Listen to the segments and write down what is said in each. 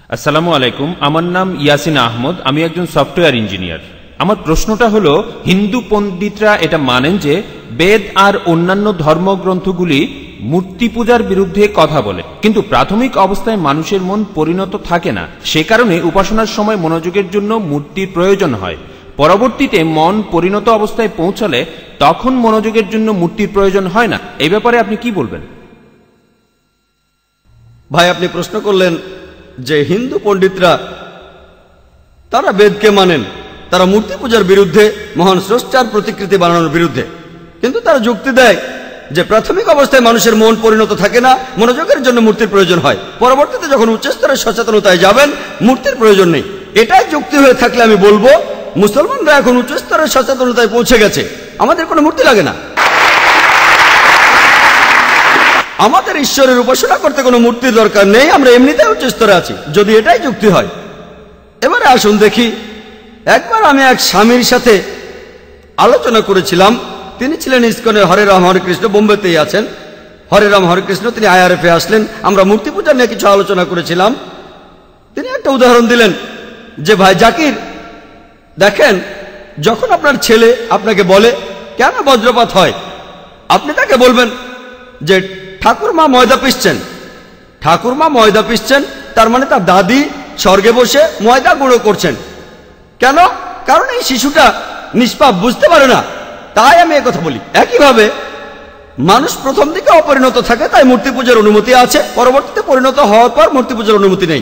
আসসালামু আলাইকুম। আমার নাম ইয়াসিন আহমদ, আমি একজন সফটওয়্যার ইঞ্জিনিয়ার। আমার প্রশ্নটা হলো, হিন্দু পণ্ডিতরা এটা মানেন যে বেদ আর অন্যান্য ধর্মগ্রন্থগুলি মূর্তি পূজার বিরুদ্ধে কথা বলে, কিন্তু প্রাথমিক অবস্থায় মানুষের মন পরিণত থাকে না, সে কারণে উপাসনার সময় মনোযোগের জন্য মূর্তির প্রয়োজন হয়। পরবর্তীতে মন পরিণত অবস্থায় পৌঁছালে তখন মনোযোগের জন্য মূর্তির প্রয়োজন হয় না। এই ব্যাপারে আপনি কি বলবেন? ভাই, আপনি প্রশ্ন করলেন যে হিন্দু পণ্ডিতরা তারা বেদকে মানেন, তারা মূর্তি পূজার বিরুদ্ধে, মহান স্রষ্টার প্রতিকৃতি বানানোর বিরুদ্ধে, কিন্তু তারা যুক্তি দেয় যে প্রাথমিক অবস্থায় মানুষের মন পরিণত থাকে না, মনোযোগের জন্য মূর্তির প্রয়োজন হয়। পরবর্তীতে যখন উচ্চস্তরের সচেতনতায় যাবেন, মূর্তির প্রয়োজন নেই। এটাই যুক্তি হয়ে থাকলে আমি বলবো মুসলমানরা এখন উচ্চস্তরের সচেতনতায় পৌঁছে গেছে, আমাদের কোনো মূর্তি লাগে না। আমাদের ঈশ্বরের উপাসনা করতে কোনো মূর্তির দরকার নেই, আমরা এমনিতেই উচ্চ স্তরে আছি, যদি এটাই যুক্তি হয়। এবারে আসুন দেখি, একবার আমি এক স্বামীর সাথে আলোচনা করেছিলাম। তিনি ছিলেন ইসকনের হরে রাম হরে কৃষ্ণ, বোম্বেতেই আছেন। হরে রাম হরে কৃষ্ণ, তিনি IRF-এ আসলেন। আমরা মূর্তি পূজা নিয়ে কিছু আলোচনা করেছিলাম। তিনি একটা উদাহরণ দিলেন যে ভাই জাকির, দেখেন, যখন আপনার ছেলে আপনাকে বলে কেন বজ্রপাত হয়, আপনি তাকে বলবেন যে ঠাকুরমা ময়দা পিসছেন। ঠাকুরমা ময়দা পিসছেন তার মানে তার দাদি স্বর্গে বসে ময়দা গুঁড়ো করছেন। কেন? কারণ এই শিশুটা নিষ্পাপ, বুঝতে পারে না, তাই আমি একথা বলি। একইভাবে মানুষ প্রথম দিকে অপরিণত থাকে, তাই মূর্তি পূজার অনুমতি আছে, পরবর্তীতে পরিণত হওয়ার পর মূর্তি পূজার অনুমতি নেই।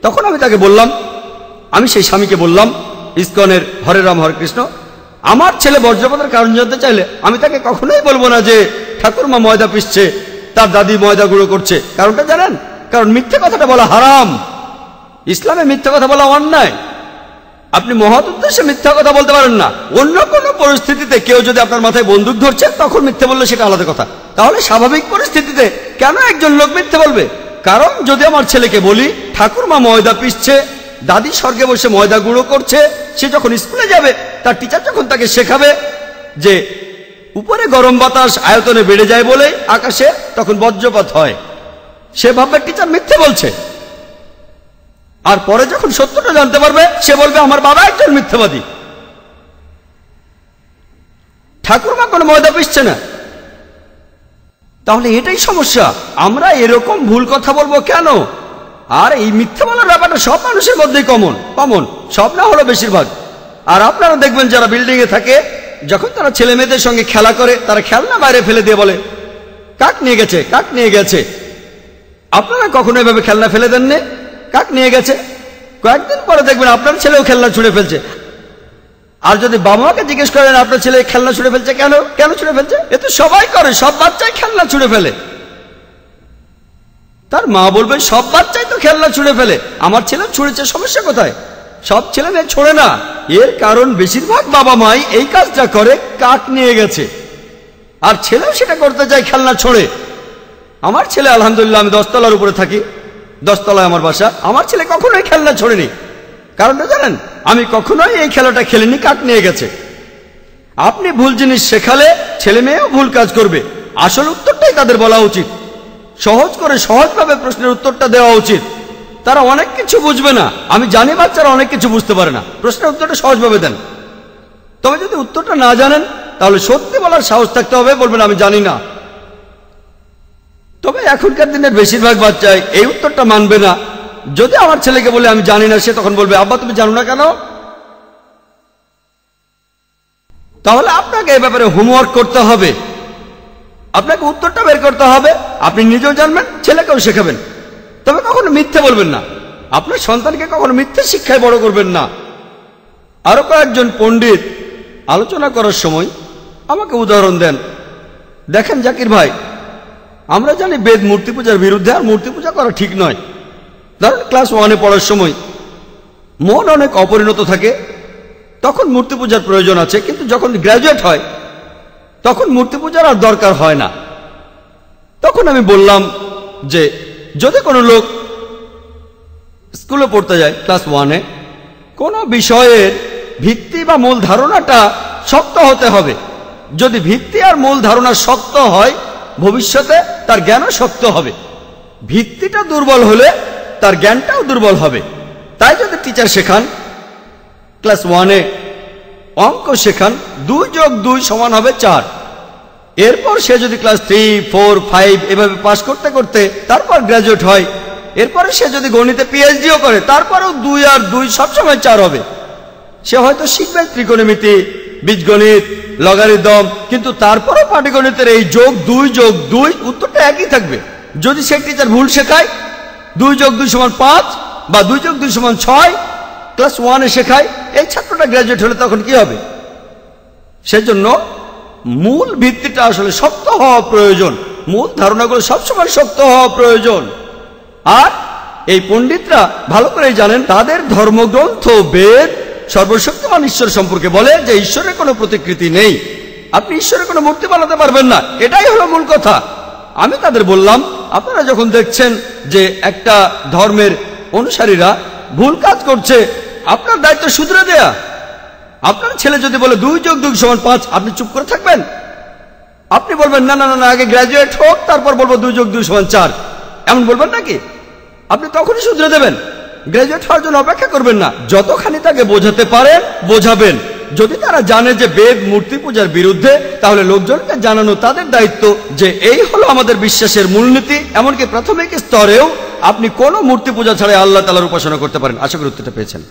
তখন আমি তাকে বললাম, আমি সেই স্বামীকে বললাম, ইসকনের হরে রাম হরে কৃষ্ণ, আমার ছেলে বজ্রপাতের কারণ জানতে চাইলে আমি তাকে কখনোই বলবো না যে ঠাকুরমা ময়দা পিসছে, তার দাদি ময়দা গুঁড়ো করছে। কারণটা জানেন? কারণ মিথ্যে কথাটা বলা হারাম, ইসলামে মিথ্যা কথা বলা অন্যায়। আপনি মহৎ উদ্দেশ্যে মিথ্যা কথা বলতে পারেন না। অন্য কোনো পরিস্থিতিতে কেউ যদি আপনার মাথায় বন্দুক ধরছে, তখন মিথ্যে বললে সেটা আলাদা কথা। তাহলে স্বাভাবিক পরিস্থিতিতে কেন একজন লোক মিথ্যে বলবে? কারণ যদি আমার ছেলেকে বলি ঠাকুরমা ময়দা পিসছে, দাদি স্বর্গে বসে ময়দা গুঁড়ো করছে, সে যখন স্কুলে যাবে, তার টিচার যখন তাকে শেখাবে যে উপরে গরম বাতাস আয়তনে বেড়ে যায় বলে আকাশে তখন বজ্রপাত হয়, সে ভাববে টিচার মিথ্যে বলছে। আর পরে যখন সত্যটা জানতে পারবে, সে বলবে আমার বাবা একজন মিথ্যাবাদী। ঠাকুরমা কোনো ময়দা পিসছে না। তাহলে এটাই সমস্যা, আমরা এরকম ভুল কথা বলবো কেন? আর এই মিথ্যা বলার ব্যাপারটা সব মানুষের মধ্যেই কমন, সব না হলো বেশিরভাগ। আর আপনারা দেখবেন যারা বিল্ডিং এ থাকে, যখন তারা ছেলে মেয়েদের সঙ্গে খেলা করে, তারা খেলনা বাইরে ফেলে দিয়ে বলে কাক নিয়ে গেছে, কাক নিয়ে গেছে। আপনারা কখনো এভাবে খেলনা ফেলে দেননি? কাক নিয়ে গেছে, কয়েকদিন পরে দেখবেন আপনার ছেলেও খেলনা ছুঁড়ে ফেলছে। আর যদি বাবা মাকে জিজ্ঞেস করেন আপনার ছেলে খেলনা ছুঁড়ে ফেলছে কেন ছুঁড়ে ফেলছে, এ তো সবাই করে, সব বাচ্চাই খেলনা ছুঁড়ে ফেলে। তার মা বলবেন সব বাচ্চাই তো খেলনা ছুঁড়ে ফেলে, আমার ছেলে ছুঁড়েছে, সমস্যা কোথায়? সব ছেলে মেয়ে ছোড়ে না। এর কারণ বেশিরভাগ বাবা মাই এই কাজটা করে, কাক নিয়ে গেছে, আর ছেলেও সেটা করতে চায়, খেলনা ছোড়ে। আমার ছেলে আলহামদুলিল্লাহ, আমি 10 তলার উপরে থাকি, 10 তলায় আমার বাসা, আমার ছেলে কখনোই খেলনা ছোড়েনি। কারণটা জানেন? আমি কখনোই এই খেলাটা খেলিনি, কাক নিয়ে গেছে। আপনি ভুল জিনিস শেখালে ছেলে মেয়েও ভুল কাজ করবে। আসল উত্তরটাই তাদের বলা উচিত, সহজ করে সহজভাবে প্রশ্নের উত্তরটা দেওয়া উচিত। তারা অনেক কিছু বুঝবে না, আমি জানি বাচ্চারা অনেক কিছু বুঝতে পারে না, প্রশ্নের উত্তরটা সহজভাবে দেন। তবে যদি উত্তরটা না জানেন, তাহলে সত্যি বলার সাহস থাকতে হবে, বলবেন আমি জানি না। তবে এখনকার দিনের বেশিরভাগ বাচ্চাই এই উত্তরটা মানবে না। যদি আমার ছেলেকে বলে আমি জানি না, সে তখন বলবে আব্বা তুমি জানো না কেন? তাহলে আপনাকে এই ব্যাপারে হোমওয়ার্ক করতে হবে, আপনাকে উত্তরটা বের করতে হবে। আপনি নিজেও জানবেন, ছেলেকেও শেখাবেন। তবে কখনো মিথ্যে বলবেন না, আপনার সন্তানকে কখনো মিথ্যে শিক্ষায় বড় করবেন না। আরো কয়েকজন পণ্ডিত আলোচনা করার সময় আমাকে উদাহরণ দেন। দেখেন জাকির ভাই, আমরা জানি বেদ মূর্তি পূজার বিরুদ্ধে, আর মূর্তি পূজা করা ঠিক নয়। ধরুন ক্লাস 1-এ পড়ার সময় মন অনেক অপরিণত থাকে, তখন মূর্তি পূজার প্রয়োজন আছে, কিন্তু যখন গ্র্যাজুয়েট হয় তখন মূর্তি পূজার আর দরকার হয় না। তখন আমি বললাম যে যদি কোনো লোক স্কুলে পড়তে যায় ক্লাস 1-এ, কোনো বিষয়ের ভিত্তি বা মূল ধারণাটা শক্ত হতে হবে। যদি ভিত্তি আর মূল ধারণা শক্ত হয়, ভবিষ্যতে তার জ্ঞানও শক্ত হবে। ভিত্তিটা দুর্বল হলে তার জ্ঞানটাও দুর্বল হবে। তাই যদি টিচার শেখান, ক্লাস 1-এ অঙ্ক শেখান 2 যোগ 2 সমান হবে 4, এরপর সে যদি ক্লাস 3, 4, 5 এভাবে পাশ করতে করতে তারপর গ্র্যাজুয়েট হয়, এরপরে সে যদি গণিতে পিএইচডিও করে তারপরেও 2 আর 2 সবসময় 4 হবে। সে হয়তো শিখবে ত্রিকোণমিতি, বীজগণিত, লগারিদম, কিন্তু তারপরও পাটিগণিতের এই যোগ 2 যোগ 2 উত্তরটা একই থাকবে। যদি সে টিচার ভুল শেখায় 2 যোগ 2 সমান 5 বা 2 যোগ 2 সমান 6 ক্লাস 1-এ শেখায়, এই ছাত্রটা গ্র্যাজুয়েট হলে তখন কি হবে? সেজন্য মূল ভিত্তিটা আসলে শক্ত হওয়া প্রয়োজন, মূল ধারণাগুলো সবসময় শক্ত হওয়া প্রয়োজন। আর এই পণ্ডিতরা ভালো করে জানেন তাদের ধর্মগ্রন্থ বেদ সর্বশক্তিমান ঈশ্বর সম্পর্কে বলে যে ঈশ্বরের কোনো প্রতিকৃতি নেই, আপনি ঈশ্বরের কোনো মূর্তি বানাতে পারবেন না, এটাই হলো মূল কথা। আমি তাদের বললাম, আপনারা যখন দেখছেন যে একটা ধর্মের অনুসারীরা ভুল কাজ করছে, আপনার দায়িত্ব শুধরে দেয়া। আপনার ছেলে যদি বলে 2 যোগ 2 সমান 5, আপনি চুপ করে থাকবেন? আপনি বলবেন না না না, আগে গ্র্যাজুয়েট হোক তারপর বলবো 2 যোগ 2 সমান 4, এমন বলবেন নাকি? আপনি তখনই শুধরে দেবেন, গ্র্যাজুয়েট হওয়ার জন্য অপেক্ষা করবেন না। যতখানি তাকে বোঝাতে পারেন বোঝাবেন। যদি তারা জানে যে বেদ মূর্তি পূজার বিরুদ্ধে, তাহলে লোকজনকে জানানো তাদের দায়িত্ব যে এই হলো আমাদের বিশ্বাসের মূলনীতি। এমনকি প্রাথমিক স্তরেও আপনি কোনো মূর্তি পূজা ছাড়াই আল্লাহ তাআলার উপাসনা করতে পারেন। আশা করি উত্তরটা পেয়েছেন।